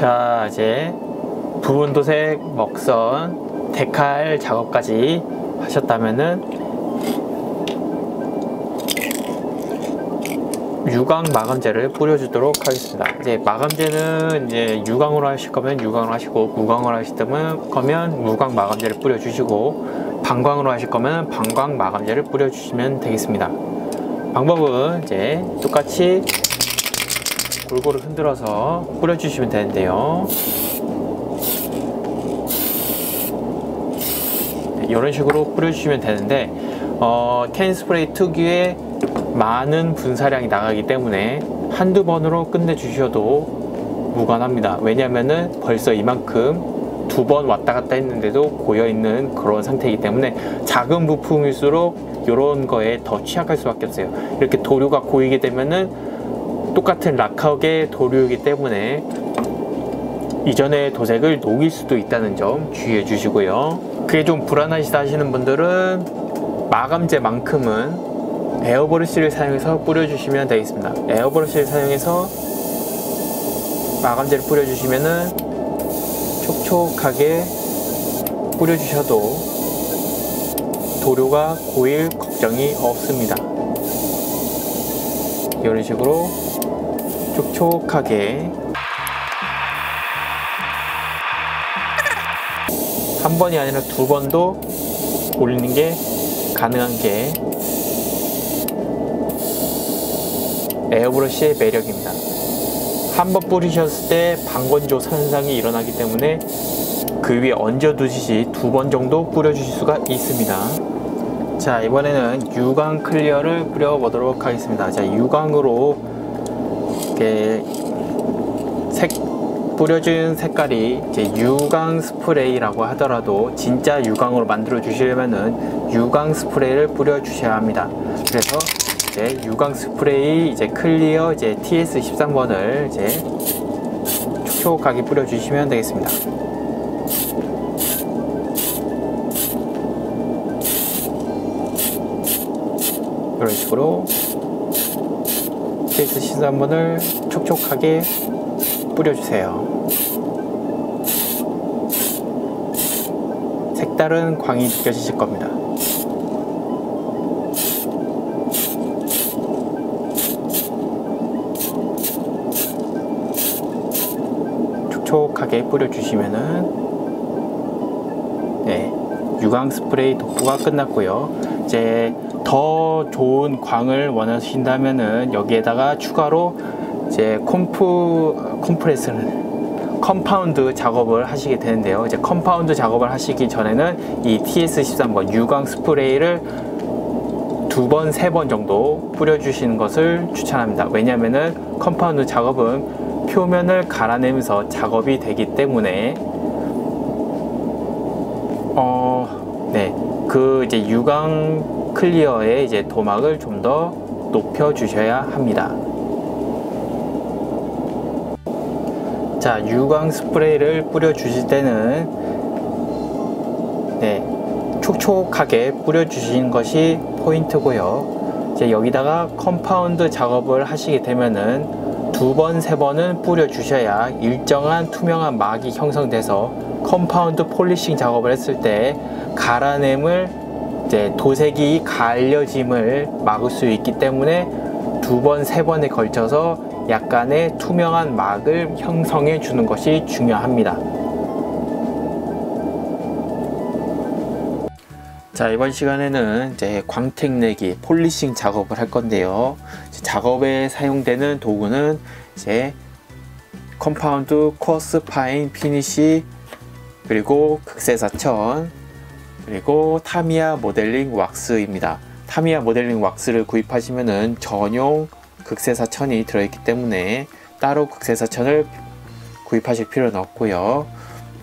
자, 이제 부분 도색, 먹선, 데칼 작업까지 하셨다면은 유광 마감제를 뿌려주도록 하겠습니다. 이제 마감제는 이제 유광으로 하실 거면 유광으로 하시고, 무광으로 하실 거면 무광 마감제를 뿌려주시고, 반광으로 하실 거면 반광 마감제를 뿌려주시면 되겠습니다. 방법은 이제 똑같이 골고루 흔들어서 뿌려주시면 되는데요. 이런 식으로 뿌려주시면 되는데, 캔 스프레이 특유의 많은 분사량이 나가기 때문에 한두 번으로 끝내주셔도 무관합니다. 왜냐하면은 벌써 이만큼 두 번 왔다 갔다 했는데도 고여있는 그런 상태이기 때문에 작은 부품일수록 이런 거에 더 취약할 수밖에 없어요. 이렇게 도료가 고이게 되면은 똑같은 락하게 도료이기 때문에 이전의 도색을 녹일 수도 있다는 점 주의해 주시고요. 그게 좀 불안하시다 하시는 분들은 마감제만큼은 에어브러쉬를 사용해서 뿌려주시면 되겠습니다. 에어브러쉬를 사용해서 마감제를 뿌려주시면은 촉촉하게 뿌려주셔도 도료가 고일 걱정이 없습니다. 이런 식으로 촉촉하게 한 번이 아니라 두 번도 올리는 게 가능한 게 에어브러쉬의 매력입니다. 한 번 뿌리셨을 때 방건조 현상이 일어나기 때문에 그 위에 얹어 두시지 두 번 정도 뿌려주실 수가 있습니다. 자, 이번에는 유광 클리어를 뿌려보도록 하겠습니다. 자, 유광으로 이렇게 뿌려준 색깔이 이제 유광 스프레이라고 하더라도 진짜 유광으로 만들어 주시려면은 유광 스프레이를 뿌려 주셔야 합니다. 그래서 이제 유광 스프레이 이제 클리어 이제 TS13번을 이제 촉촉하게 뿌려 주시면 되겠습니다. 이런 식으로 TS13번을 촉촉하게 뿌려주세요. 색다른 광이 느껴지실 겁니다. 촉촉하게 뿌려주시면은 네, 유광 스프레이 도포가 끝났고요. 이제 더 좋은 광을 원하신다면은 여기에다가 추가로 이제 컴파운드 작업을 하시게 되는데요. 이제 컴파운드 작업을 하시기 전에는 이 TS13번 유광 스프레이를 두 번, 세 번 정도 뿌려주시는 것을 추천합니다. 왜냐하면은 컴파운드 작업은 표면을 갈아내면서 작업이 되기 때문에 그 이제 유광 클리어의 이제 도막을 좀 더 높여 주셔야 합니다. 자, 유광 스프레이를 뿌려 주실 때는 촉촉하게 뿌려 주시는 것이 포인트고요. 이제 여기다가 컴파운드 작업을 하시게 되면은 두 번, 세 번은 뿌려 주셔야 일정한 투명한 막이 형성돼서 컴파운드 폴리싱 작업을 했을 때 갈아냄을 이제 도색이 갈려짐을 막을 수 있기 때문에 두 번, 세 번에 걸쳐서 약간의 투명한 막을 형성해 주는 것이 중요합니다. 자, 이번 시간에는 이제 광택 내기 폴리싱 작업을 할 건데요. 작업에 사용되는 도구는 이제 컴파운드 코어스 파인 피니쉬, 그리고 극세사천, 그리고 타미야 모델링 왁스입니다. 타미야 모델링 왁스를 구입하시면은 전용 극세사천이 들어있기 때문에 따로 극세사천을 구입하실 필요는 없고요.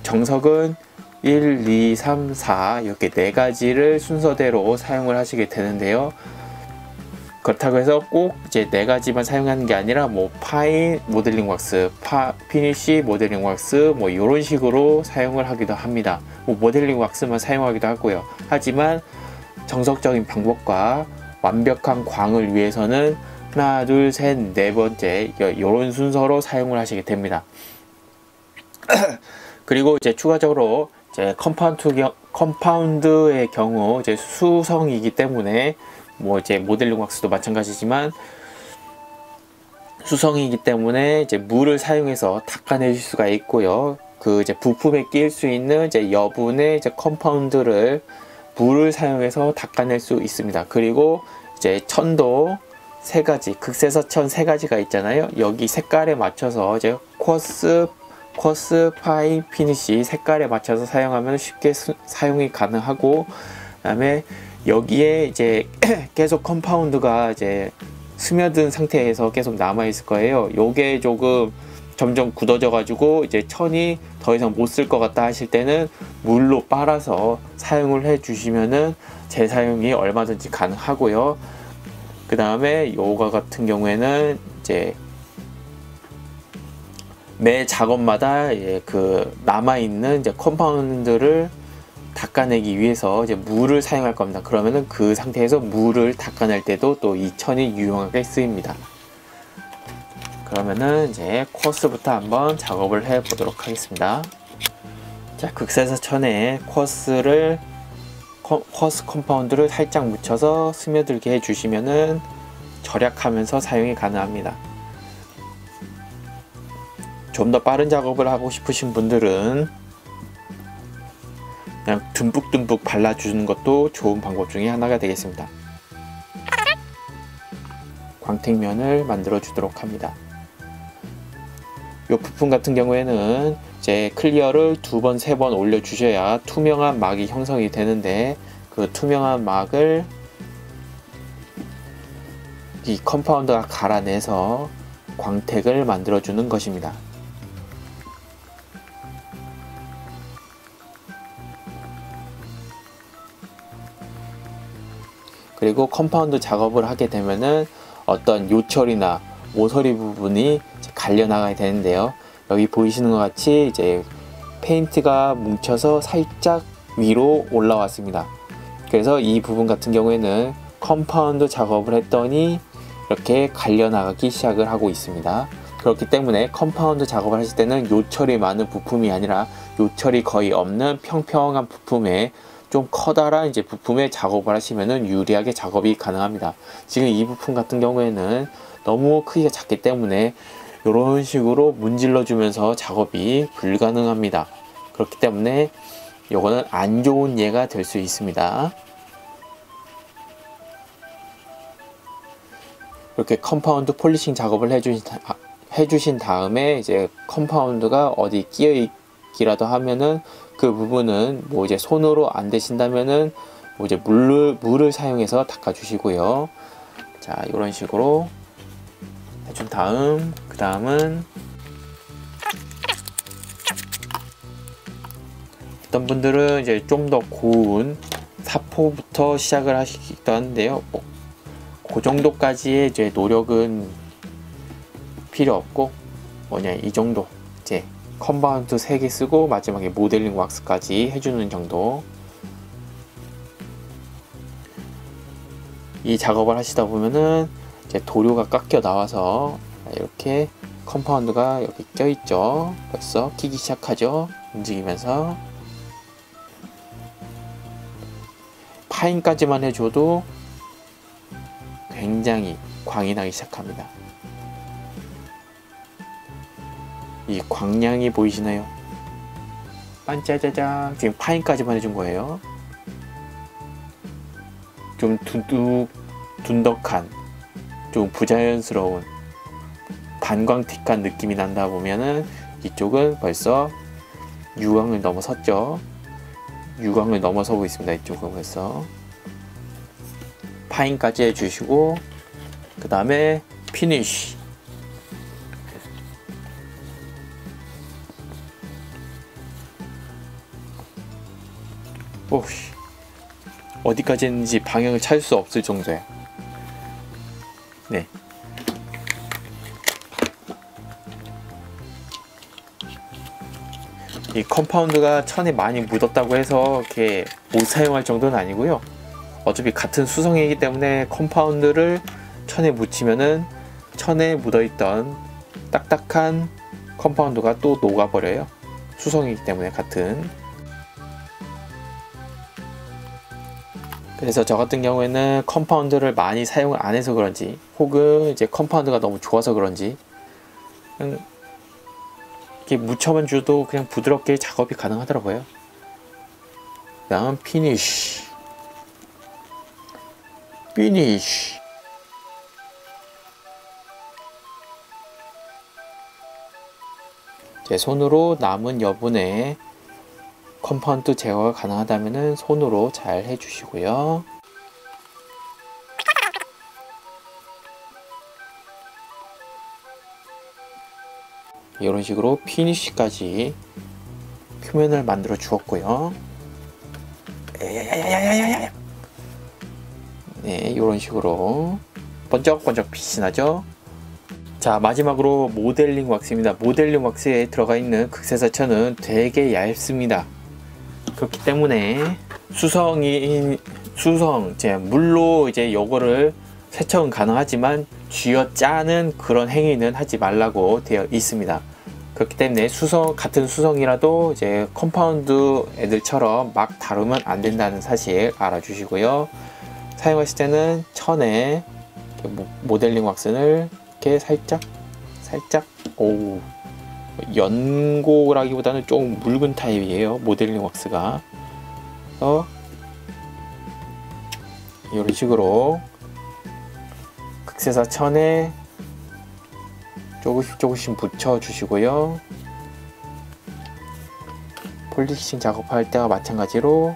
정석은 1, 2, 3, 4 이렇게 네 가지를 순서대로 사용을 하시게 되는데요. 그렇다고 해서 꼭 이제 네 가지만 사용하는 게 아니라 뭐 파인 모델링 왁스, 피니쉬 모델링 왁스 뭐 이런 식으로 사용을 하기도 합니다. 뭐 모델링 왁스만 사용하기도 하고요. 하지만 정석적인 방법과 완벽한 광을 위해서는 하나, 둘, 셋, 네 번째 이런 순서로 사용을 하시게 됩니다. 그리고 이제 추가적으로 이제 컴파운드의 경우 이제 수성이기 때문에 뭐 이제 모델링 왁스도 마찬가지지만 수성이기 때문에 이제 물을 사용해서 닦아내실 수가 있고요. 그 이제 부품에 끼일 수 있는 이제 여분의 이제 컴파운드를 물을 사용해서 닦아낼 수 있습니다. 그리고 이제 천도 세 가지, 극세사천 세 가지가 있잖아요. 여기 색깔에 맞춰서 이제 쿼스, 파인, 피니쉬 색깔에 맞춰서 사용하면 쉽게 사용이 가능하고, 그다음에 여기에 이제 계속 컴파운드가 이제 스며든 상태에서 계속 남아 있을 거예요. 요게 조금 점점 굳어져 가지고 이제 천이 더 이상 못 쓸 것 같다 하실 때는 물로 빨아서 사용을 해 주시면은 재사용이 얼마든지 가능하고요. 그 다음에 요가 같은 경우에는 이제 매 작업마다 그 남아있는 이제 컴파운드를 닦아내기 위해서 이제 물을 사용할 겁니다. 그러면은 그 상태에서 물을 닦아낼 때도 또 이 천이 유용하게 쓰입니다. 그러면은 이제 쿼스부터 한번 작업을 해 보도록 하겠습니다. 자, 극세사천에 쿼스 컴파운드를 살짝 묻혀서 스며들게 해주시면은 절약하면서 사용이 가능합니다. 좀 더 빠른 작업을 하고 싶으신 분들은 그냥 듬뿍듬뿍 발라주는 것도 좋은 방법 중에 하나가 되겠습니다. 광택면을 만들어 주도록 합니다. 이 부품 같은 경우에는 이제 클리어를 2번, 3번 올려 주셔야 투명한 막이 형성이 되는데, 그 투명한 막을 이 컴파운드가 갈아내서 광택을 만들어 주는 것입니다. 그리고 컴파운드 작업을 하게 되면은 어떤 요철이나 모서리 부분이 갈려 나가야 되는데요. 여기 보이시는 것 같이 이제 페인트가 뭉쳐서 살짝 위로 올라왔습니다. 그래서 이 부분 같은 경우에는 컴파운드 작업을 했더니 이렇게 갈려 나가기 시작을 하고 있습니다. 그렇기 때문에 컴파운드 작업을 하실 때는 요철이 많은 부품이 아니라 요철이 거의 없는 평평한 부품에 좀 커다란 이제 부품에 작업을 하시면은 유리하게 작업이 가능합니다. 지금 이 부품 같은 경우에는 너무 크기가 작기 때문에 이런 식으로 문질러 주면서 작업이 불가능합니다. 그렇기 때문에 이거는 안 좋은 예가 될 수 있습니다. 이렇게 컴파운드 폴리싱 작업을 해주신 다음에 이제 컴파운드가 어디 끼어 있기라도 하면은 그 부분은 뭐 이제 손으로 안 되신다면은 뭐 이제 물을 사용해서 닦아 주시고요. 자, 이런 식으로 해준 다음, 그 다음은 어떤 분들은 이제 좀 더 고운 사포부터 시작을 하시기도 하는데요. 그 정도까지의 이제 노력은 필요 없고, 뭐냐, 이 정도 이제 컴파운드 3개 쓰고 마지막에 모델링 왁스까지 해주는 정도. 이 작업을 하시다 보면은 이제 도료가 깎여 나와서 이렇게 컴파운드가 여기 껴있죠. 벌써 끼기 시작하죠. 움직이면서 파인까지만 해줘도 굉장히 광이 나기 시작합니다. 이 광량이 보이시나요? 반짜자자. 지금 파인까지만 해준 거예요. 좀 둔덕한, 좀 부자연스러운 반광틱한 느낌이 난다 보면은 이쪽은 벌써 유광을 넘어섰죠. 유광을 넘어서고 있습니다. 이쪽은 벌써 파인까지 해주시고, 그 다음에 피니쉬. 오씨, 어디까지 했는지 방향을 찾을 수 없을 정도야. 네. 이 컴파운드가 천에 많이 묻었다고 해서 이렇게 못 사용할 정도는 아니고요. 어차피 같은 수성이기 때문에 컴파운드를 천에 묻히면은 천에 묻어있던 딱딱한 컴파운드가 또 녹아버려요. 수성이기 때문에 같은. 그래서 저 같은 경우에는 컴파운드를 많이 사용을 안 해서 그런지, 혹은 이제 컴파운드가 너무 좋아서 그런지 그냥 이렇게 묻혀만 줘도 그냥 부드럽게 작업이 가능하더라고요. 다음 피니쉬. 제 손으로 남은 여분의 컴파운드 제거가 가능하다면 손으로 잘 해주시고요. 이런 식으로 피니쉬까지 표면을 만들어 주었고요. 네, 이런 식으로 번쩍번쩍 빛이 나죠. 자, 마지막으로 모델링 왁스입니다. 모델링 왁스에 들어가 있는 극세사천은 되게 얇습니다. 그렇기 때문에 물로 이제 요거를 세척은 가능하지만 쥐어 짜는 그런 행위는 하지 말라고 되어 있습니다. 그렇기 때문에 같은 수성이라도 이제 컴파운드 애들처럼 막 다루면 안 된다는 사실 알아주시고요. 사용하실 때는 천에 모델링 왁스를 이렇게 살짝 연고라기보다는 좀 묽은 타입이에요, 모델링 왁스가. 그래서 이런 식으로 극세사 천에 조금씩 붙여 주시고요. 폴리싱 작업할 때와 마찬가지로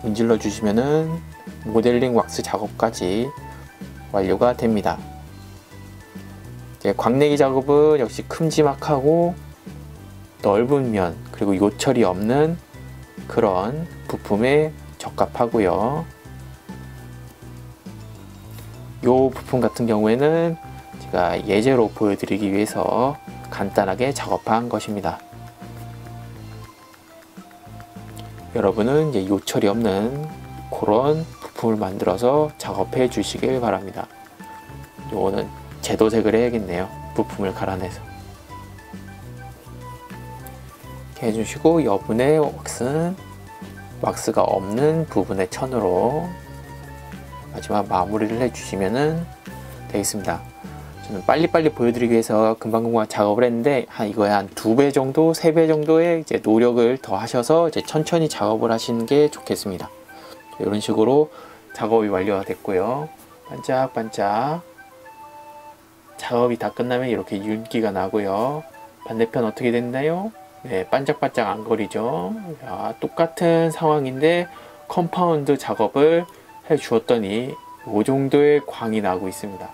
문질러 주시면은 모델링 왁스 작업까지 완료가 됩니다. 광내기 작업은 역시 큼지막하고 넓은 면, 그리고 요철이 없는 그런 부품에 적합하고요. 이 부품 같은 경우에는 제가 예제로 보여드리기 위해서 간단하게 작업한 것입니다. 여러분은 이제 요철이 없는 그런 부품을 만들어서 작업해 주시길 바랍니다. 요거는 제도색을 해야겠네요. 부품을 갈아내서 이렇게 해주시고, 여분의 왁스가 없는 부분의 천으로 마지막 마무리를 해주시면 되겠습니다. 저는 빨리빨리 보여드리기 위해서 금방금방 작업을 했는데, 이거에 한 2배 정도, 3배 정도의 이제 노력을 더 하셔서 이제 천천히 작업을 하시는 게 좋겠습니다. 이런 식으로 작업이 완료가 됐고요. 반짝반짝 작업이 다 끝나면 이렇게 윤기가 나고요. 반대편 어떻게 됐나요? 네, 반짝반짝 안 거리죠. 자, 똑같은 상황인데 컴파운드 작업을 해 주었더니 이 정도의 광이 나고 있습니다.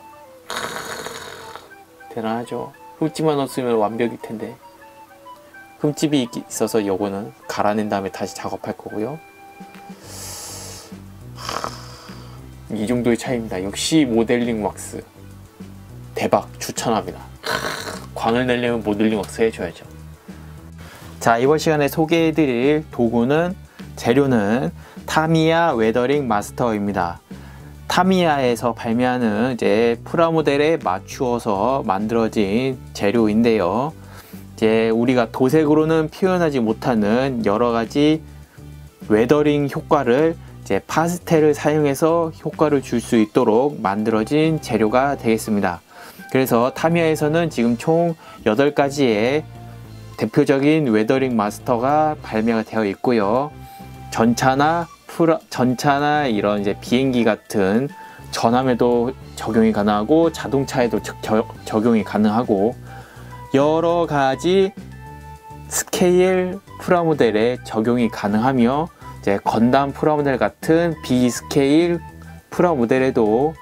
대단하죠. 흠집만 없으면 완벽일 텐데, 흠집이 있어서 요거는 갈아낸 다음에 다시 작업할 거고요. 이 정도의 차이입니다. 역시 모델링 왁스 대박, 추천합니다. 광을 내려면 모델링 왁스 해줘야죠. 자, 이번 시간에 소개해드릴 도구는, 재료는 타미야 웨더링 마스터입니다. 타미야에서 발매하는 이제 프라모델에 맞추어서 만들어진 재료인데요. 이제 우리가 도색으로는 표현하지 못하는 여러 가지 웨더링 효과를 이제 파스텔을 사용해서 효과를 줄 수 있도록 만들어진 재료가 되겠습니다. 그래서 타미야에서는 지금 총 8가지의 대표적인 웨더링 마스터가 발매가 되어 있고요. 전차나 이런 이제 비행기 같은 전함에도 적용이 가능하고, 자동차에도 적용이 가능하고, 여러 가지 스케일 프라모델에 적용이 가능하며, 이제 건담 프라모델 같은 비스케일 프라모델에도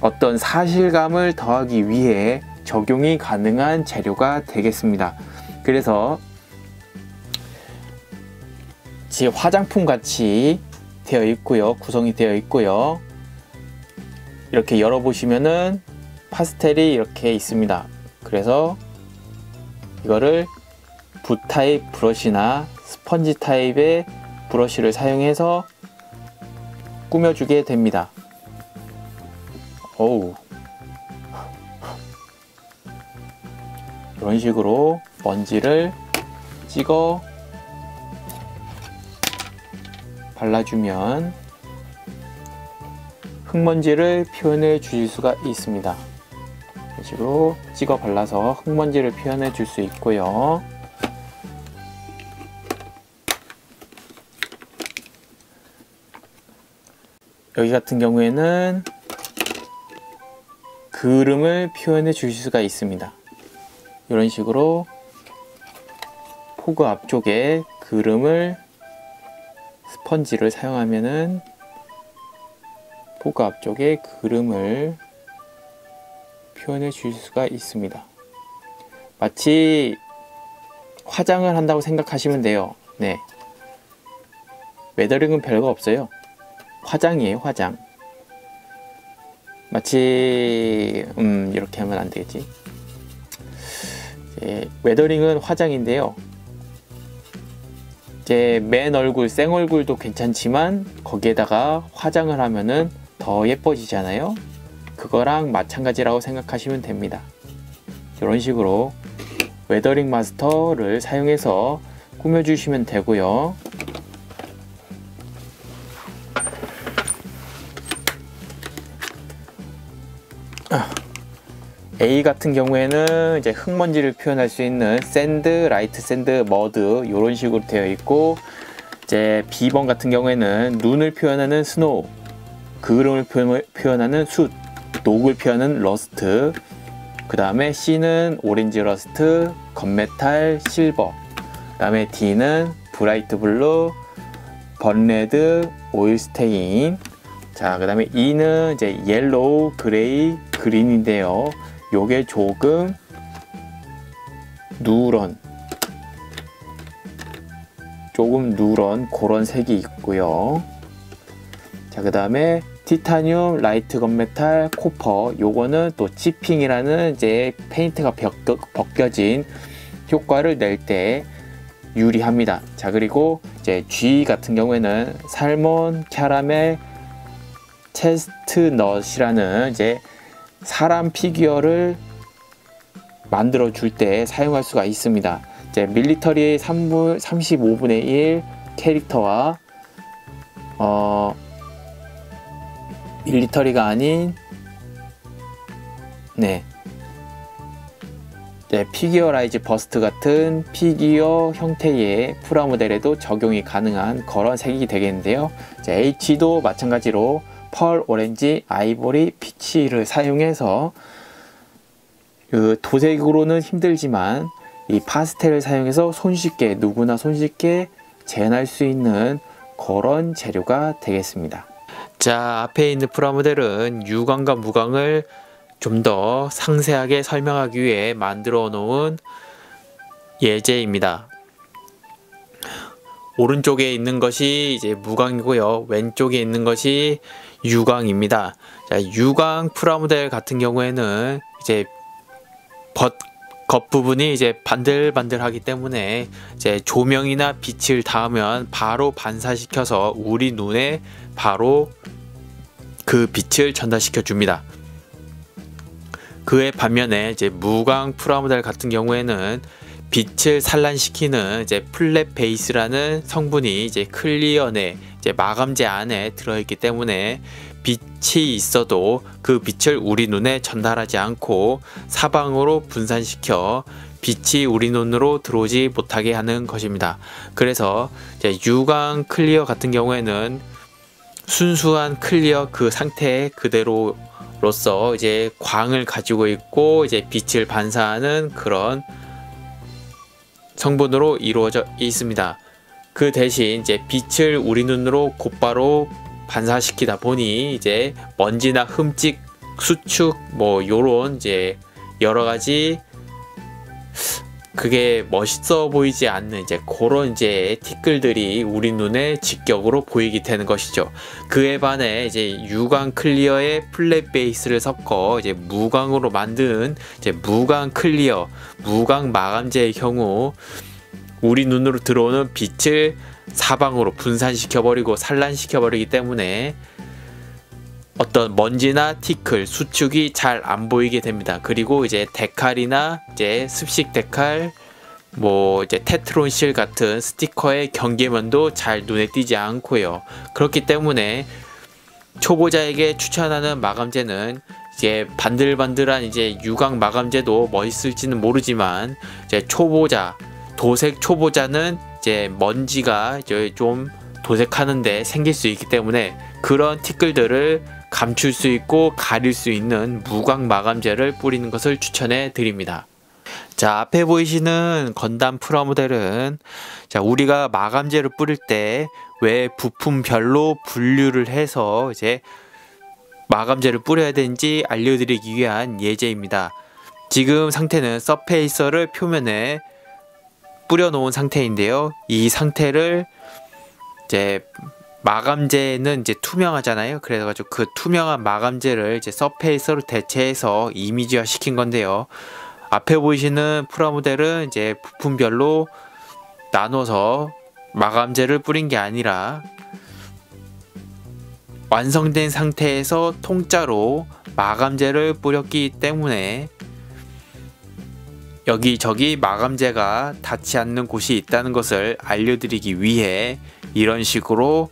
어떤 사실감을 더하기 위해 적용이 가능한 재료가 되겠습니다. 그래서 화장품 같이 되어 있고요, 구성이 되어 있고요. 이렇게 열어보시면은 파스텔이 이렇게 있습니다. 그래서 이거를 붓 타입 브러쉬나 스펀지 타입의 브러쉬를 사용해서 꾸며주게 됩니다. 이런 식으로 먼지를 찍어 발라주면 흙먼지를 표현해 주실 수가 있습니다. 이런 식으로 찍어 발라서 흙먼지를 표현해 줄 수 있고요. 여기 같은 경우에는 그름을 표현해 주실 수가 있습니다. 이런 식으로 포그 앞쪽에 그름을 스펀지를 사용하면은 포그 앞쪽에 그름을 표현해 주실 수가 있습니다. 마치 화장을 한다고 생각하시면 돼요. 네. 웨더링은 별거 없어요. 화장이에요, 화장. 마치 이렇게 하면 안 되겠지. 웨더링은 화장인데요. 이제 맨 얼굴, 생 얼굴도 괜찮지만 거기에다가 화장을 하면은 더 예뻐지잖아요. 그거랑 마찬가지라고 생각하시면 됩니다. 이런 식으로 웨더링 마스터를 사용해서 꾸며주시면 되고요. A 같은 경우에는 이제 흙먼지를 표현할 수 있는 샌드, 라이트 샌드, 머드 이런 식으로 되어 있고, 이제 B번 같은 경우에는 눈을 표현하는 스노우, 그름을 표현하는 숯, 녹을 표현하는 러스트, 그 다음에 C는 오렌지 러스트, 건메탈, 실버, 그 다음에 D는 브라이트 블루, 번레드, 오일 스테인, 자, 그 다음에 E는 이제 옐로우, 그레이, 그린인데요. 요게 조금 누런 그런 색이 있고요. 자, 그 다음에 티타늄, 라이트 건메탈, 코퍼, 요거는 또 치핑이라는 이제 페인트가 벗겨진 효과를 낼 때 유리합니다. 자, 그리고 이제 G 같은 경우에는 살몬, 캐러멜, 체스트넛이라는 이제 사람 피규어를 만들어 줄 때 사용할 수가 있습니다. 이제 밀리터리의 35분의 1 캐릭터와 밀리터리가 아닌 피규어라이즈 버스트 같은 피규어 형태의 프라모델에도 적용이 가능한 그런 색이 되겠는데요. 이제 H도 마찬가지로 펄, 오렌지, 아이보리, 피치를 사용해서 그 도색으로는 힘들지만 이 파스텔을 사용해서 누구나 손쉽게 재현할 수 있는 그런 재료가 되겠습니다. 자, 앞에 있는 프라모델은 유광과 무광을 좀 더 상세하게 설명하기 위해 만들어 놓은 예제입니다. 오른쪽에 있는 것이 이제 무광이고요. 왼쪽에 있는 것이 유광입니다. 자, 유광 프라모델 같은 경우에는 이제 겉부분이 이제 반들반들하기 때문에 이제 조명이나 빛을 닿으면 바로 반사시켜서 우리 눈에 바로 그 빛을 전달시켜 줍니다. 그에 반면에 이제 무광 프라모델 같은 경우에는 빛을 산란시키는 이제 플랫 베이스라는 성분이 이제 클리어 내 이제 마감재 안에 들어있기 때문에 빛이 있어도 그 빛을 우리 눈에 전달하지 않고 사방으로 분산시켜 빛이 우리 눈으로 들어오지 못하게 하는 것입니다. 그래서 이제 유광 클리어 같은 경우에는 순수한 클리어 그 상태 그대로로서 이제 광을 가지고 있고 이제 빛을 반사하는 그런 성분으로 이루어져 있습니다. 그 대신 이제 빛을 우리 눈으로 곧바로 반사시키다 보니 이제 먼지나 흠집, 수축 뭐 요런 이제 여러 가지 그게 멋있어 보이지 않는 이제 그런 이제 티끌들이 우리 눈에 직격으로 보이게 되는 것이죠. 그에 반해 이제 유광 클리어에 플랫 베이스를 섞어 이제 무광으로 만든 이제 무광 클리어, 무광 마감재의 경우 우리 눈으로 들어오는 빛을 사방으로 분산시켜 버리고 산란시켜 버리기 때문에 어떤 먼지나 티끌, 수축이 잘 안 보이게 됩니다. 그리고 이제 데칼이나 이제 습식 데칼, 뭐 이제 테트론 실 같은 스티커의 경계면도 잘 눈에 띄지 않고요. 그렇기 때문에 초보자에게 추천하는 마감재는 이제 반들반들한 이제 유광 마감재도 멋있을지는 모르지만 이제 초보자, 도색 초보자는 이제 먼지가 이제 좀 도색하는데 생길 수 있기 때문에 그런 티끌들을 감출 수 있고 가릴 수 있는 무광 마감재를 뿌리는 것을 추천해 드립니다. 자, 앞에 보이시는 건담 프라모델은 자, 우리가 마감재를 뿌릴 때 왜 부품별로 분류를 해서 이제 마감재를 뿌려야 되는지 알려드리기 위한 예제입니다. 지금 상태는 서페이서를 표면에 뿌려 놓은 상태인데요. 이 상태를 이제 마감재는 이제 투명하잖아요. 그래가지고 그 투명한 마감재를 이제 서페이서로 대체해서 이미지화 시킨 건데요. 앞에 보이시는 프라모델은 이제 부품별로 나눠서 마감재를 뿌린 게 아니라 완성된 상태에서 통짜로 마감재를 뿌렸기 때문에 여기저기 마감재가 닿지 않는 곳이 있다는 것을 알려드리기 위해 이런 식으로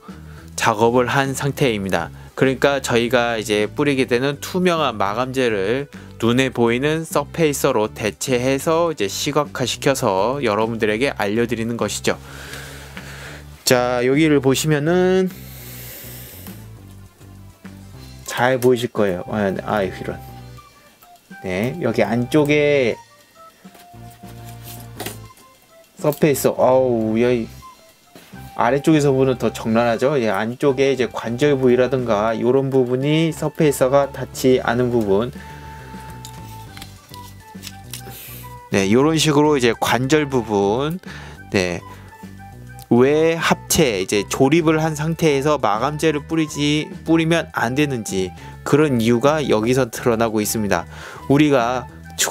작업을 한 상태입니다. 그러니까 저희가 이제 뿌리게 되는 투명한 마감재를 눈에 보이는 서페이서로 대체해서 이제 시각화 시켜서 여러분들에게 알려드리는 것이죠. 자, 여기를 보시면은 잘 보이실 거예요. 이런. 네, 여기 안쪽에 서페이서, 여기 아래쪽에서 보면 더 적나라하죠. 예, 안쪽에 이제 관절 부위라든가 이런 부분이 서페이서가 닿지 않은 부분. 네, 이런 식으로 이제 관절 부분, 네, 왜 합체 이제 조립을 한 상태에서 마감재를 뿌리면 안 되는지 그런 이유가 여기서 드러나고 있습니다. 우리가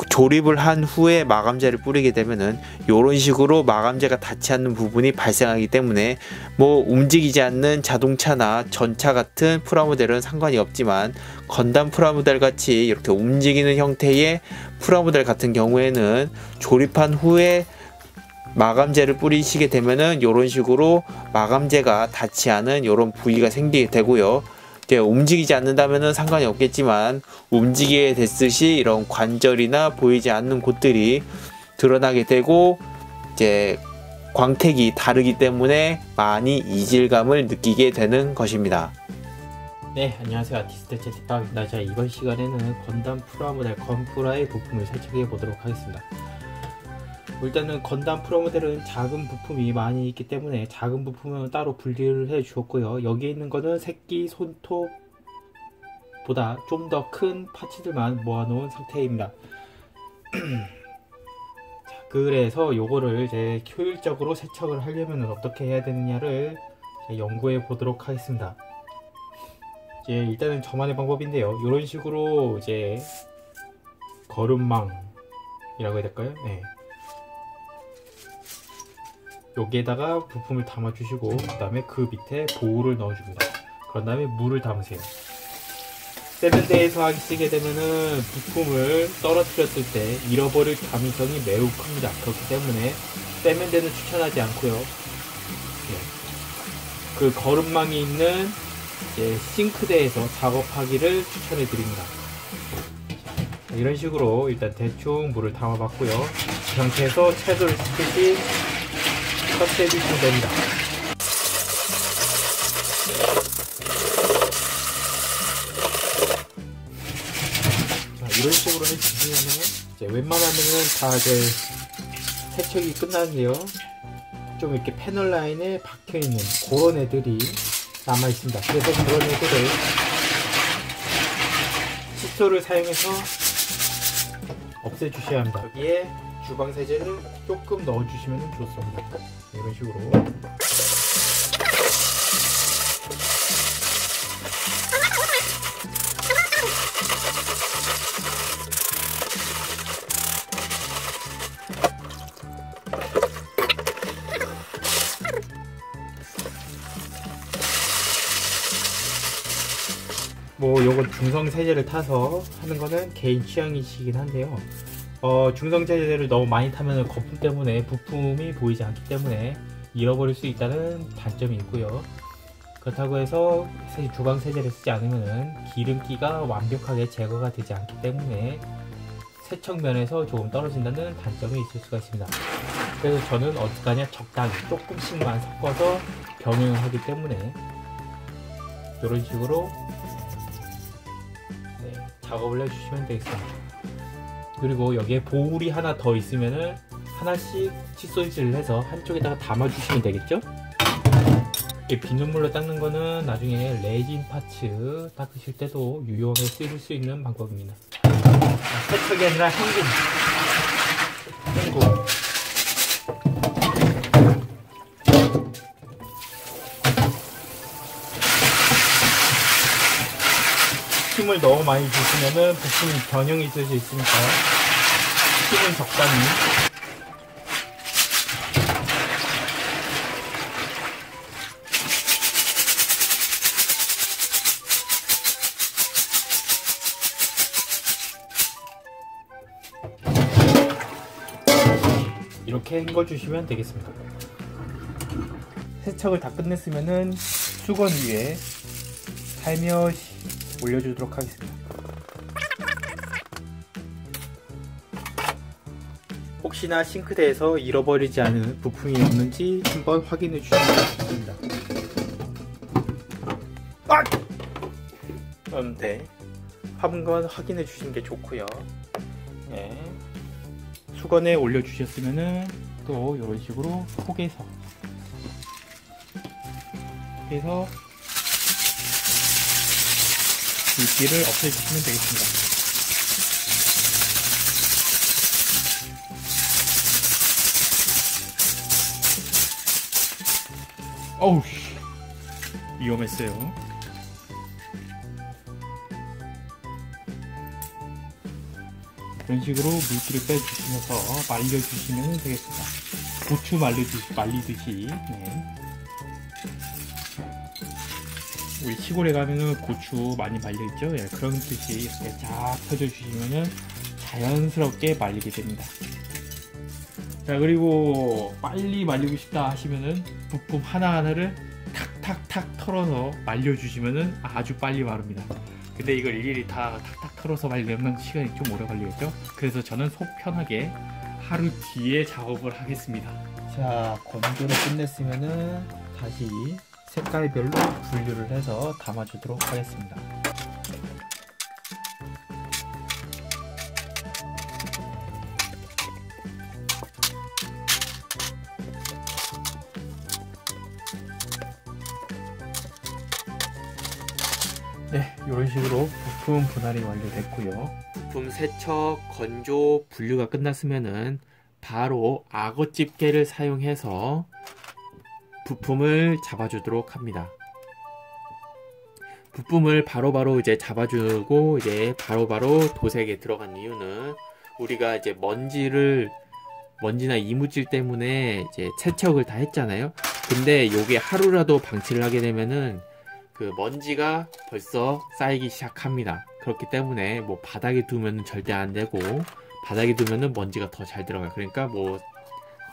조립을 한 후에 마감재를 뿌리게 되면은 이런 식으로 마감재가 닿지 않는 부분이 발생하기 때문에 뭐 움직이지 않는 자동차나 전차 같은 프라모델은 상관이 없지만 건담 프라모델 같이 이렇게 움직이는 형태의 프라모델 같은 경우에는 조립한 후에 마감재를 뿌리시게 되면은 이런 식으로 마감재가 닿지 않은 이런 부위가 생기게 되고요. 이제 움직이지 않는다면은 상관이 없겠지만 움직이게 됐듯이 이런 관절이나 보이지 않는 곳들이 드러나게 되고 이제 광택이 다르기 때문에 많이 이질감을 느끼게 되는 것입니다. 네, 안녕하세요. 아티스트 채티박입니다. 자, 이번 시간에는 건담 프라모델 건프라의 부품을 설치해 보도록 하겠습니다. 일단은 건담 프라모델은 작은 부품이 많이 있기 때문에 작은 부품은 따로 분리를 해 주었고요. 여기 있는 거는 새끼 손톱보다 좀 더 큰 파츠들만 모아 놓은 상태입니다. 자, 그래서 요거를 이제 효율적으로 세척을 하려면 어떻게 해야 되느냐를 연구해 보도록 하겠습니다. 이제 일단은 저만의 방법인데요. 이런 식으로 이제 거름망이라고 해야 될까요? 네. 여기에다가 부품을 담아 주시고 그 다음에 그 밑에 보호를 넣어 줍니다. 그런 다음에 물을 담으세요. 세면대에서 쓰게 되면은 부품을 떨어뜨렸을 때 잃어버릴 가능성이 매우 큽니다. 그렇기 때문에 세면대는 추천하지 않고요. 네. 그 거름망이 있는 이제 싱크대에서 작업하기를 추천해 드립니다. 이런 식으로 일단 대충 물을 담아 봤고요. 그 상태에서 채소를 씻듯이 컷해 주시면 됩니다. 자, 이런 식으로 해주시면은 이제 웬만하면은 다 이제 세척이 끝나는데요. 좀 이렇게 패널 라인에 박혀 있는 그런 애들이 남아 있습니다. 그래서 그런 애들을 칫솔을 사용해서 없애 주셔야 합니다. 여기에 주방 세제를 조금 넣어 주시면 좋습니다. 이런 식으로. 뭐 요건 중성 세제를 타서 하는 거는 개인 취향이시긴 한데요. 중성재를 너무 많이 타면 거품 때문에 부품이 보이지 않기 때문에 잃어버릴 수 있다는 단점이 있고요. 그렇다고 해서 사실 주방 세제를 쓰지 않으면 기름기가 완벽하게 제거가 되지 않기 때문에 세척면에서 조금 떨어진다는 단점이 있을 수가 있습니다. 그래서 저는 어떡하냐, 적당히 조금씩만 섞어서 병행을 하기 때문에 이런 식으로 작업을 해주시면 되겠습니다. 그리고 여기에 보울이 하나 더 있으면은 하나씩 칫솔질을 해서 한쪽에다가 담아주시면 되겠죠? 이 비눗물로 닦는 거는 나중에 레진 파츠 닦으실 때도 유용하게 쓰일 수 있는 방법입니다. 세척이 아니라 헹굼. 힘을 너무 많이 주시면은 부품이 변형이 될 수 있으니까 힘은 적당히. 이렇게 헹궈 주시면 되겠습니다. 세척을 다 끝냈으면은 수건 위에 살며시 올려주도록 하겠습니다. 혹시나 싱크대에서 잃어버리지 않은 부품이 없는지 한번 확인해 주시면 좋습니다. 그런데 한번 확인해 주시는 게 좋고요. 네. 수건에 올려 주셨으면은 또 이런 식으로 속에서 물기를 없애주시면 되겠습니다. 어우, 위험했어요. 이런 식으로 물기를 빼주시면서 말려주시면 되겠습니다. 고추 말리듯이. 네. 우리 시골에 가면은 고추 많이 말려있죠? 예, 그런 듯이 이렇게 쫙 펴줘주시면은 자연스럽게 말리게 됩니다. 자, 그리고 빨리 말리고 싶다 하시면은 부품 하나하나를 탁탁탁 털어서 말려주시면은 아주 빨리 마릅니다. 근데 이걸 일일이 다 탁탁 털어서 말리려면 시간이 좀 오래 걸리겠죠? 그래서 저는 속 편하게 하루 뒤에 작업을 하겠습니다. 자, 건조를 끝냈으면은 다시 색깔별로 분류를 해서 담아주도록 하겠습니다. 네, 이런 식으로 부품 분할이 완료됐고요. 부품 세척, 건조, 분류가 끝났으면은 바로 악어 집게를 사용해서 부품을 잡아주도록 합니다. 부품을 바로바로 이제 잡아주고 이제 바로바로 도색에 들어간 이유는 우리가 이제 먼지나 이물질 때문에 이제 세척을 다 했잖아요. 근데 요게 하루라도 방치를 하게 되면은 그 먼지가 벌써 쌓이기 시작합니다. 그렇기 때문에 뭐 바닥에 두면은 절대 안 되고 바닥에 두면은 먼지가 더 잘 들어가요. 그러니까 뭐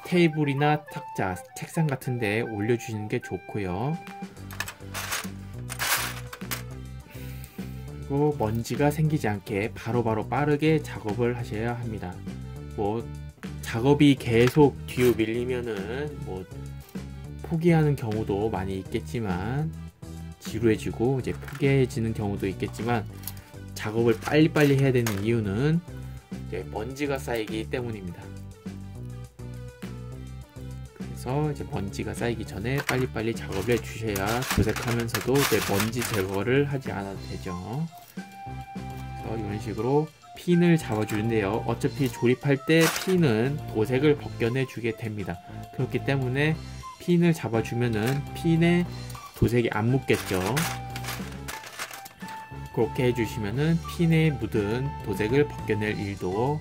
테이블이나 탁자, 책상 같은 데 올려주시는 게 좋고요. 그리고 먼지가 생기지 않게 바로바로 빠르게 작업을 하셔야 합니다. 뭐 작업이 계속 뒤로 밀리면은 뭐 포기하는 경우도 많이 있겠지만 지루해지고 이제 포기해지는 경우도 있겠지만 작업을 빨리빨리 해야 되는 이유는 이제 먼지가 쌓이기 때문입니다. 그래서 이제 먼지가 쌓이기 전에 빨리빨리 작업을 해주셔야 도색하면서도 이제 먼지 제거를 하지 않아도 되죠. 그래서 이런 식으로 핀을 잡아주는데요. 어차피 조립할 때 핀은 도색을 벗겨내 주게 됩니다. 그렇기 때문에 핀을 잡아주면은 핀에 도색이 안 묻겠죠. 그렇게 해주시면은 핀에 묻은 도색을 벗겨낼 일도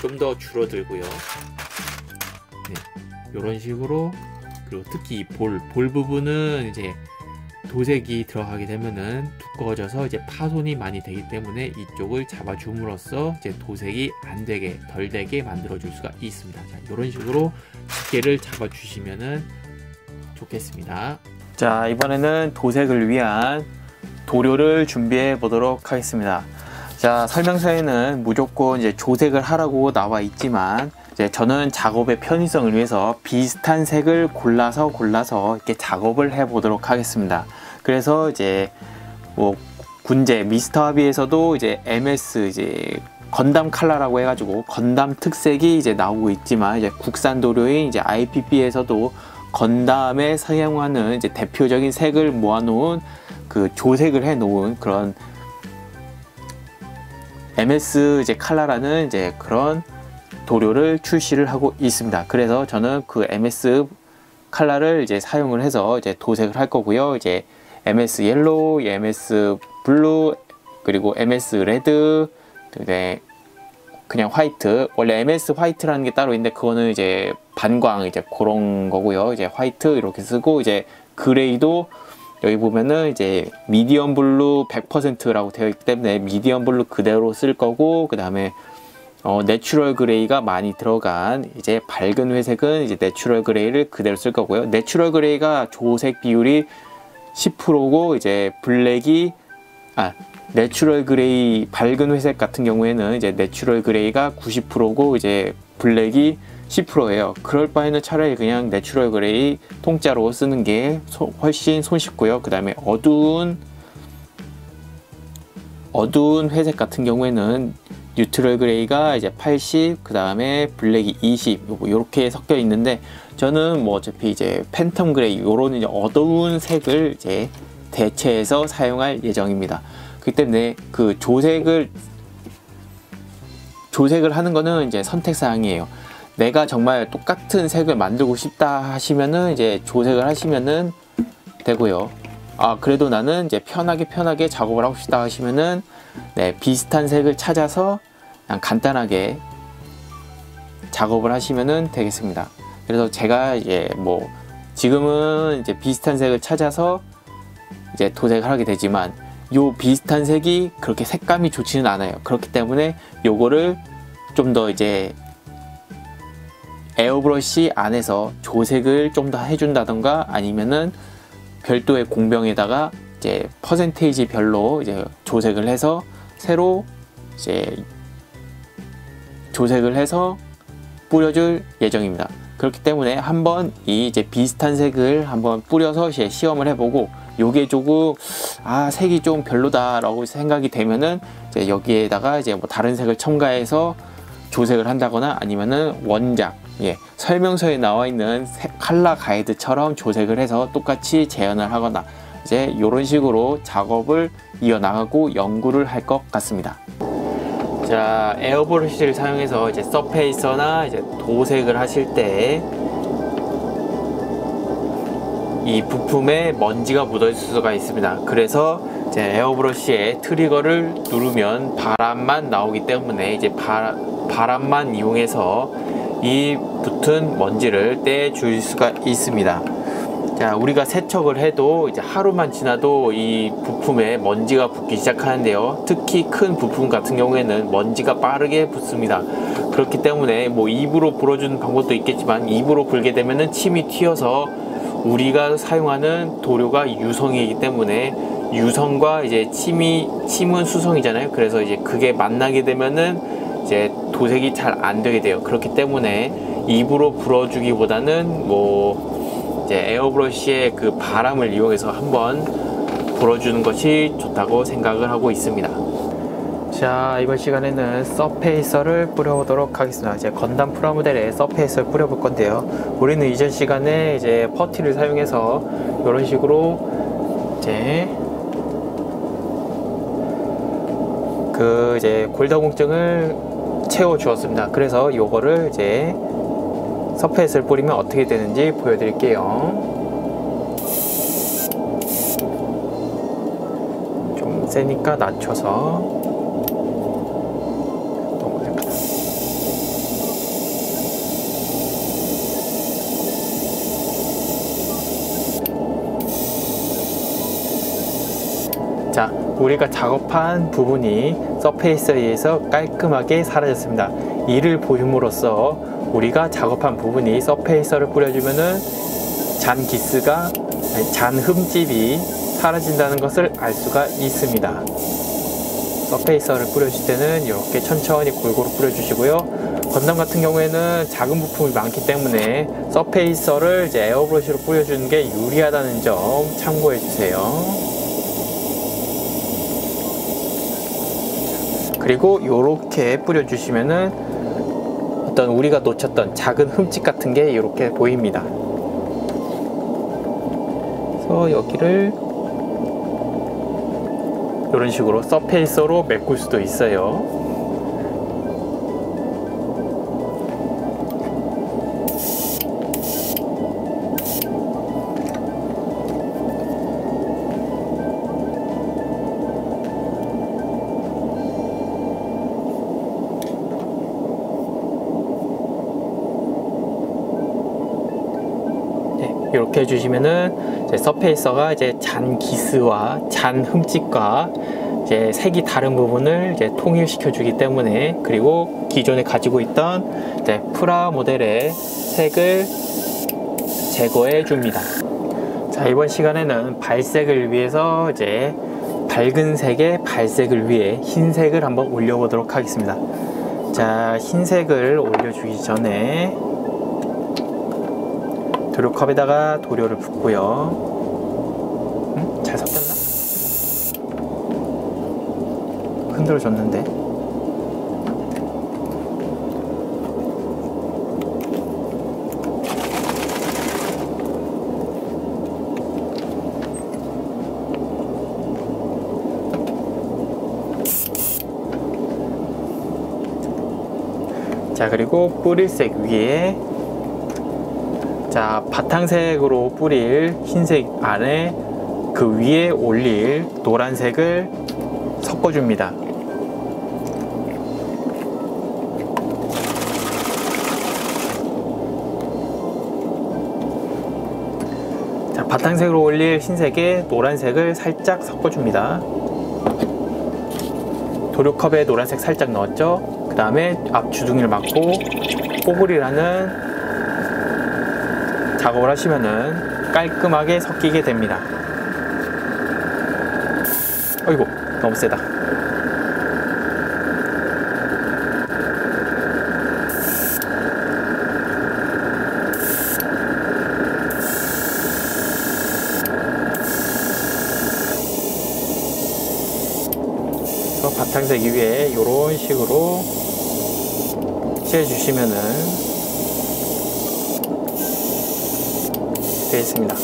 좀 더 줄어들고요. 네, 이런 식으로. 그리고 특히 이 볼 부분은 이제 도색이 들어가게 되면은 두꺼워져서 이제 파손이 많이 되기 때문에 이쪽을 잡아줌으로써 이제 도색이 안 되게 덜 되게 만들어 줄 수가 있습니다. 자, 이런 식으로 두께를 잡아 주시면은 좋겠습니다. 자, 이번에는 도색을 위한 도료를 준비해 보도록 하겠습니다. 자, 설명서에는 무조건 이제 조색을 하라고 나와 있지만 이제 저는 작업의 편의성을 위해서 비슷한 색을 골라서 이렇게 작업을 해 보도록 하겠습니다. 그래서 이제 뭐 군제 미스터 하비에서도 이제 MS 이제 건담 컬러라고 해가지고 건담 특색이 이제 나오고 있지만 이제 국산 도료인 이제 IPP에서도 건담에 사용하는 이제 대표적인 색을 모아놓은 그 조색을 해놓은 그런 MS 이제 컬러라는 이제 그런 도료를 출시를 하고 있습니다. 그래서 저는 그 MS 컬러를 이제 사용을 해서 이제 도색을 할 거고요. 이제 MS 옐로우, MS 블루, 그리고 MS 레드, 그냥 화이트. 원래 MS 화이트라는 게 따로 있는데 그거는 이제 반광 이제 그런 거고요. 이제 화이트 이렇게 쓰고 이제 그레이도 여기 보면은 이제 미디엄 블루 100%라고 되어 있기 때문에 미디엄 블루 그대로 쓸 거고, 그 다음에 내추럴 그레이가 많이 들어간 이제 밝은 회색은 이제 내추럴 그레이를 그대로 쓸 거고요. 내추럴 그레이가 조색 비율이 10%고 이제 블랙이 내추럴 그레이 밝은 회색 같은 경우에는 이제 내추럴 그레이가 90%고 이제 블랙이 10%예요. 그럴 바에는 차라리 그냥 내추럴 그레이 통짜로 쓰는 게 훨씬 손쉽고요. 그 다음에 어두운 회색 같은 경우에는 뉴트럴 그레이가 이제 80, 그 다음에 블랙이 20, 이렇게 섞여 있는데 저는 뭐 어차피 이제 팬텀 그레이 요런 이제 어두운 색을 이제 대체해서 사용할 예정입니다. 그렇기 때문에 그 조색을 하는 거는 이제 선택 사항이에요. 내가 정말 똑같은 색을 만들고 싶다 하시면은 이제 조색을 하시면은 되고요. 그래도 나는 이제 편하게 작업을 하고 싶다 하시면은 비슷한 색을 찾아서 그냥 간단하게 작업을 하시면은 되겠습니다. 그래서 제가 이제 뭐 지금은 이제 비슷한 색을 찾아서 이제 도색을 하게 되지만 요 비슷한 색이 그렇게 색감이 좋지는 않아요. 그렇기 때문에 요거를 좀 더 이제 에어브러쉬 안에서 조색을 좀 더 해준다던가 아니면은 별도의 공병에다가 이제 퍼센테이지 별로 이제 조색을 해서 새로 이제 조색을 해서 뿌려줄 예정입니다. 그렇기 때문에 한번 이 이제 비슷한 색을 한번 뿌려서 이제 시험을 해보고 요게 조금 색이 좀 별로다 라고 생각이 되면은 이제 여기에다가 이제 뭐 다른 색을 첨가해서 조색을 한다거나 아니면은 원작 설명서에 나와 있는 컬러 가이드처럼 조색을 해서 똑같이 재현을 하거나 이제 이런 식으로 작업을 이어나가고 연구를 할 것 같습니다. 자, 에어브러쉬를 사용해서 이제 서페이서나 이제 도색을 하실 때 이 부품에 먼지가 묻어 있을 수가 있습니다. 그래서 이제 에어브러쉬의 트리거를 누르면 바람만 나오기 때문에 이제 바람만 이용해서 이 붙은 먼지를 떼줄 수가 있습니다. 자, 우리가 세척을 해도 이제 하루만 지나도 이 부품에 먼지가 붙기 시작하는데요. 특히 큰 부품 같은 경우에는 먼지가 빠르게 붙습니다. 그렇기 때문에 뭐 입으로 불어주는 방법도 있겠지만 입으로 불게 되면은 침이 튀어서 우리가 사용하는 도료가 유성이기 때문에 유성과 이제 침은 수성이잖아요. 그래서 이제 그게 만나게 되면은 이제 도색이 잘 안 되게 돼요. 그렇기 때문에 입으로 불어주기보다는 뭐 이제 에어브러쉬의 그 바람을 이용해서 한번 불어주는 것이 좋다고 생각을 하고 있습니다. 자, 이번 시간에는 서페이서를 뿌려보도록 하겠습니다. 이제 건담 프라모델에 서페이서를 뿌려볼 건데요. 우리는 이전 시간에 이제 퍼티를 사용해서 이런 식으로 이제 이제 골다공증을 채워 주었습니다. 그래서 이거를 이제 서페이스를 뿌리면 어떻게 되는지 보여드릴게요. 좀 세니까 낮춰서. 자, 우리가 작업한 부분이 서페이스에 의해서 깔끔하게 사라졌습니다. 이를 보임으로써 우리가 작업한 부분이 서페이서를 뿌려주면은 잔 흠집이 사라진다는 것을 알 수가 있습니다. 서페이서를 뿌려줄 때는 이렇게 천천히 골고루 뿌려주시고요. 건담 같은 경우에는 작은 부품이 많기 때문에 서페이서를 이제 에어브러쉬로 뿌려주는 게 유리하다는 점 참고해 주세요. 그리고 이렇게 뿌려주시면은 어떤 우리가 놓쳤던 작은 흠집 같은 게 이렇게 보입니다. 그래서 여기를 이런 식으로 서페이서로 메꿀 수도 있어요. 이렇게 해주시면은 이제 서페이서가 이제 잔 기스와 잔 흠집과 이제 색이 다른 부분을 이제 통일시켜 주기 때문에, 그리고 기존에 가지고 있던 이제 프라 모델의 색을 제거해 줍니다. 자, 이번 시간에는 발색을 위해서 이제 밝은 색의 발색을 위해 흰색을 한번 올려보도록 하겠습니다. 자, 흰색을 올려주기 전에 도료컵에다가 도료를 붓고요. 잘 섞였나? 흔들어 줬는데. 자, 그리고 뿌릴 색 위에, 자, 바탕색으로 뿌릴 흰색 안에 그 위에 올릴 노란색을 섞어줍니다. 자, 바탕색으로 올릴 흰색에 노란색을 살짝 섞어줍니다. 도료컵에 노란색 살짝 넣었죠? 그 다음에 앞 주둥이를 막고 뽀글이라는 작업을 하시면은 깔끔하게 섞이게 됩니다. 어이구, 너무 세다. 바탕색 위에 이런 식으로 칠해주시면은 되어 있습니다.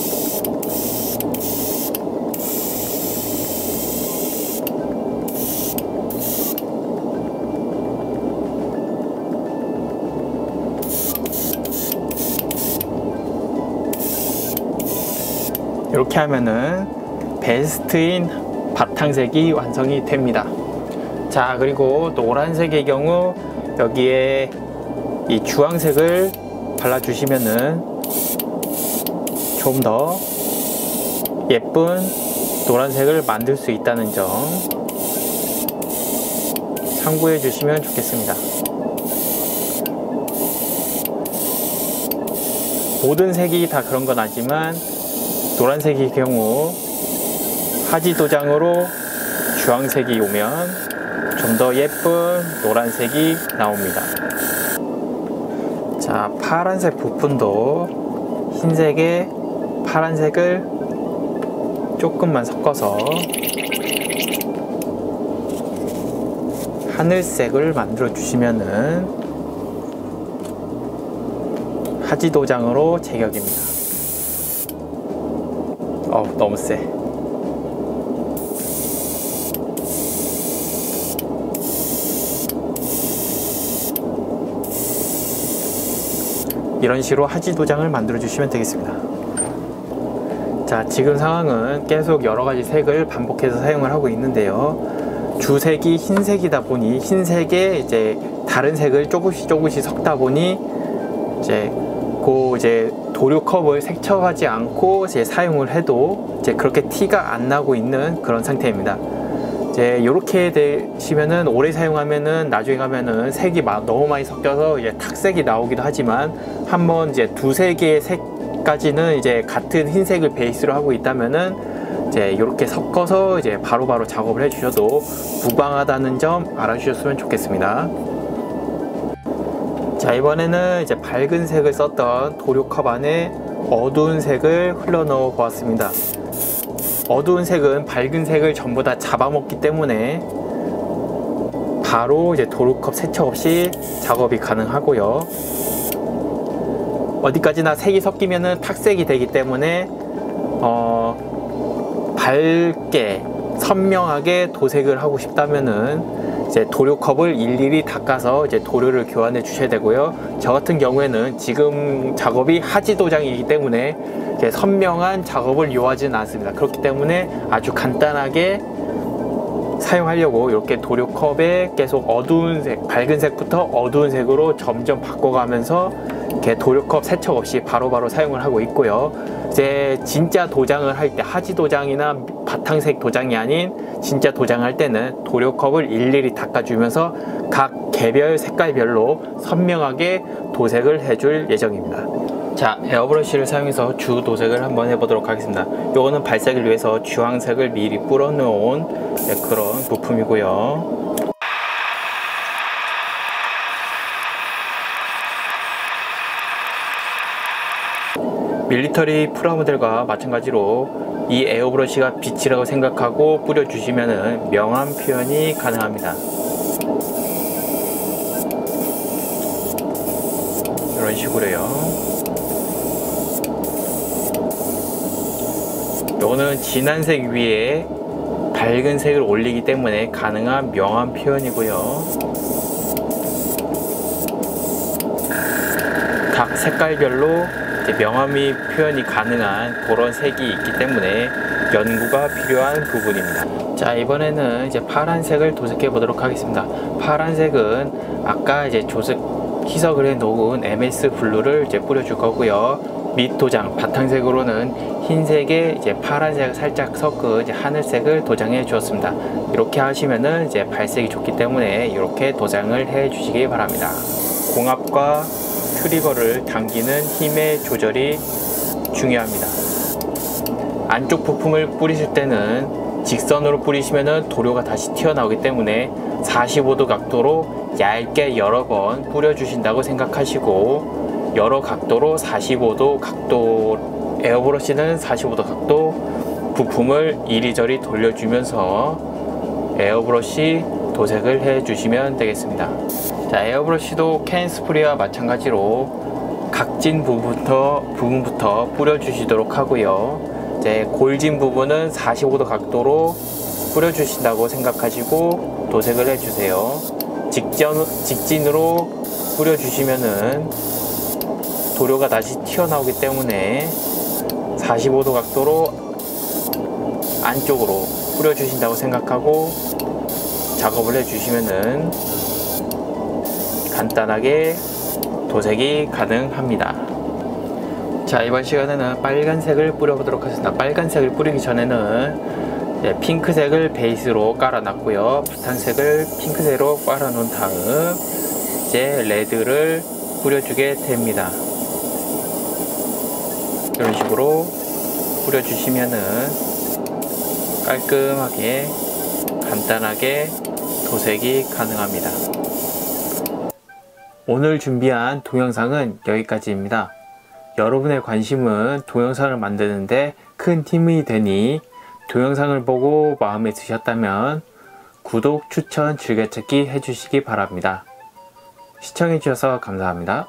이렇게 하면은 베스트인 바탕색이 완성이 됩니다. 자, 그리고 노란색의 경우 여기에 이 주황색을 발라주시면은 좀 더 예쁜 노란색을 만들 수 있다는 점 참고해 주시면 좋겠습니다. 모든 색이 다 그런 건 아니지만 노란색의 경우 하지 도장으로 주황색이 오면 좀 더 예쁜 노란색이 나옵니다. 자, 파란색 부분도 흰색에 파란색을 조금만 섞어서 하늘색을 만들어 주시면은 하지 도장으로 제격입니다. 너무 세. 이런 식으로 하지 도장을 만들어 주시면 되겠습니다. 자, 지금 상황은 계속 여러가지 색을 반복해서 사용을 하고 있는데요, 주색이 흰색이다 보니 흰색에 이제 다른 색을 조금씩 섞다 보니 이제 이제 도료컵을 색쳐가지 않고 이제 사용을 해도 이제 그렇게 티가 안 나고 있는 그런 상태입니다. 이제 이렇게 되시면은 오래 사용하면은 나중에 가면은 색이 너무 많이 섞여서 이제 탁색이 나오기도 하지만 한번 이제 두세 개의 색까지는 이제 같은 흰색을 베이스로 하고 있다면은 이제 이렇게 섞어서 이제 바로바로 작업을 해주셔도 무방하다는 점 알아주셨으면 좋겠습니다. 자, 이번에는 이제 밝은 색을 썼던 도료컵 안에 어두운 색을 흘러 넣어 보았습니다. 어두운 색은 밝은 색을 전부 다 잡아먹기 때문에 바로 이제 도료컵 세척 없이 작업이 가능하고요. 어디까지나 색이 섞이면은 탁색이 되기 때문에 밝게 선명하게 도색을 하고 싶다면은 이제 도료컵을 일일이 닦아서 이제 도료를 교환해 주셔야 되고요. 저 같은 경우에는 지금 작업이 하지 도장이기 때문에 이제 선명한 작업을 요하지는 않습니다. 그렇기 때문에 아주 간단하게 사용하려고 이렇게 도료컵에 계속 어두운 색, 밝은 색부터 어두운 색으로 점점 바꿔가면서 이렇게 도료컵 세척 없이 바로바로 사용을 하고 있고요. 이제 진짜 도장을 할 때 하지 도장이나 바탕색 도장이 아닌 진짜 도장을 할 때는 도료컵을 일일이 닦아주면서 각 개별 색깔별로 선명하게 도색을 해줄 예정입니다. 자, 에어브러쉬를 사용해서 주 도색을 한번 해보도록 하겠습니다. 요거는 발색을 위해서 주황색을 미리 뿌려 놓은 그런 부품이고요. 밀리터리 프라모델과 마찬가지로 이 에어브러쉬가 빛이라고 생각하고 뿌려주시면 명암 표현이 가능합니다. 이런 식으로요. 이거는 진한 색 위에 밝은 색을 올리기 때문에 가능한 명암 표현이고요. 각 색깔별로 명암이 표현이 가능한 그런 색이 있기 때문에 연구가 필요한 부분입니다. 자, 이번에는 이제 파란색을 도색해 보도록 하겠습니다. 파란색은 아까 이제 희석을 해 놓은 MS 블루를 이제 뿌려줄 거고요. 밑 도장 바탕색으로는 흰색에 이제 파란색을 살짝 섞은 이제 하늘색을 도장해 주었습니다. 이렇게 하시면은 이제 발색이 좋기 때문에 이렇게 도장을 해 주시기 바랍니다. 공압과 트리거를 당기는 힘의 조절이 중요합니다. 안쪽 부품을 뿌리실 때는 직선으로 뿌리시면 도료가 다시 튀어나오기 때문에 45도 각도로 얇게 여러 번 뿌려주신다고 생각하시고, 여러 각도로 45도 각도, 에어브러쉬는 45도 각도 부품을 이리저리 돌려주면서 에어브러쉬 도색을 해주시면 되겠습니다. 자, 에어브러쉬도 캔 스프레이와 마찬가지로 각진 부분부터 뿌려주시도록 하고요. 이제 골진 부분은 45도 각도로 뿌려주신다고 생각하시고 도색을 해주세요. 직진으로 뿌려주시면은 도료가 다시 튀어나오기 때문에 45도 각도로 안쪽으로 뿌려주신다고 생각하고 작업을 해주시면은 간단하게 도색이 가능합니다. 자, 이번 시간에는 빨간색을 뿌려보도록 하겠습니다. 빨간색을 뿌리기 전에는 핑크색을 베이스로 깔아놨고요. 바탕색을 핑크색으로 깔아놓은 다음 이제 레드를 뿌려주게 됩니다. 이런 식으로 뿌려주시면은 깔끔하게 간단하게 도색이 가능합니다. 오늘 준비한 동영상은 여기까지입니다. 여러분의 관심은 동영상을 만드는데 큰 힘이 되니 동영상을 보고 마음에 드셨다면 구독, 추천, 즐겨찾기 해주시기 바랍니다. 시청해주셔서 감사합니다.